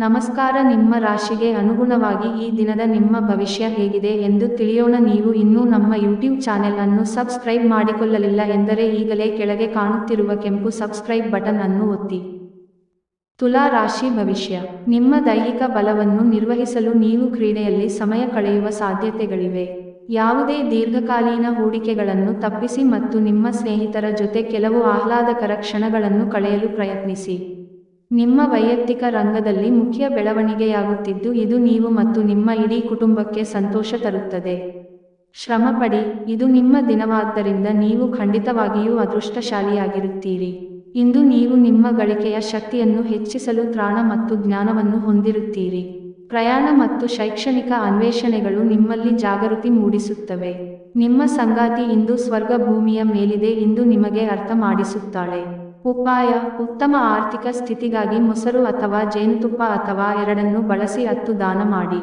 ನಮಸ್ಕಾರ. ನಿಮ್ಮ ರಾಶಿಗೆ ಅನುಗುಣವಾಗಿ ಈ ದಿನದ ನಿಮ್ಮ ಭವಿಷ್ಯ ಹೇಗಿದೆ ಎಂದು ತಿಳಿಯೋಣ. ನೀವು ಇನ್ನೂ ನಮ್ಮ ಯೂಟ್ಯೂಬ್ ಚಾನೆಲ್ ಅನ್ನು ಸಬ್ಸ್ಕ್ರೈಬ್ ಮಾಡಿಕೊಳ್ಳಲಿಲ್ಲ ಎಂದರೆ ಈಗಲೇ ಕೆಳಗೆ ಕಾಣುತ್ತಿರುವ ಕೆಂಪು ಸಬ್ಸ್ಕ್ರೈಬ್ ಬಟನ್ ಅನ್ನು ಒತ್ತಿ. ತುಲಾ ರಾಶಿ ಭವಿಷ್ಯ. ನಿಮ್ಮ ದೈಹಿಕ ಬಲವನ್ನು ನಿರ್ವಹಿಸಲು ನೀವು ಕ್ರೀಡೆಯಲ್ಲಿ ಸಮಯ ಕಳೆಯುವ ಸಾಧ್ಯತೆಗಳಿವೆ. ಯಾವುದೇ ದೀರ್ಘಕಾಲೀನ ಹೂಡಿಕೆಗಳನ್ನು ತಪ್ಪಿಸಿ ಮತ್ತು ನಿಮ್ಮ ಸ್ನೇಹಿತರ ಜೊತೆ ಕೆಲವು ಆಹ್ಲಾದಕರ ಕ್ಷಣಗಳನ್ನು ಕಳೆಯಲು ಪ್ರಯತ್ನಿಸಿ. ನಿಮ್ಮ ವೈಯಕ್ತಿಕ ರಂಗದಲ್ಲಿ ಮುಖ್ಯ ಬೆಳವಣಿಗೆಯಾಗುತ್ತಿದ್ದು ಇದು ನೀವು ಮತ್ತು ನಿಮ್ಮ ಇಡೀ ಕುಟುಂಬಕ್ಕೆ ಸಂತೋಷ ತರುತ್ತದೆ. ಶ್ರಮಪಡಿ, ಇದು ನಿಮ್ಮ ದಿನವಾದ್ದರಿಂದ ನೀವು ಖಂಡಿತವಾಗಿಯೂ ಅದೃಷ್ಟಶಾಲಿಯಾಗಿರುತ್ತೀರಿ. ಇಂದು ನೀವು ನಿಮ್ಮ ಗಳಿಕೆಯ ಶಕ್ತಿಯನ್ನು ಹೆಚ್ಚಿಸಲು ತ್ರಾಣ ಮತ್ತು ಜ್ಞಾನವನ್ನು ಹೊಂದಿರುತ್ತೀರಿ. ಪ್ರಯಾಣ ಮತ್ತು ಶೈಕ್ಷಣಿಕ ಅನ್ವೇಷಣೆಗಳು ನಿಮ್ಮಲ್ಲಿ ಜಾಗೃತಿ ಮೂಡಿಸುತ್ತವೆ. ನಿಮ್ಮ ಸಂಗಾತಿ ಇಂದು ಸ್ವರ್ಗ ಭೂಮಿಯ ಮೇಲಿದೆ ಎಂದು ನಿಮಗೆ ಅರ್ಥ ಮಾಡಿಸುತ್ತಾಳೆ. ಉಪಾಯ: ಉತ್ತಮ ಆರ್ಥಿಕ ಸ್ಥಿತಿಗಾಗಿ ಮೊಸರು ಅಥವಾ ಜೇನುತುಪ್ಪ ಅಥವಾ ಎರಡನ್ನೂ ಬಳಸಿ 10 ದಾನ ಮಾಡಿ.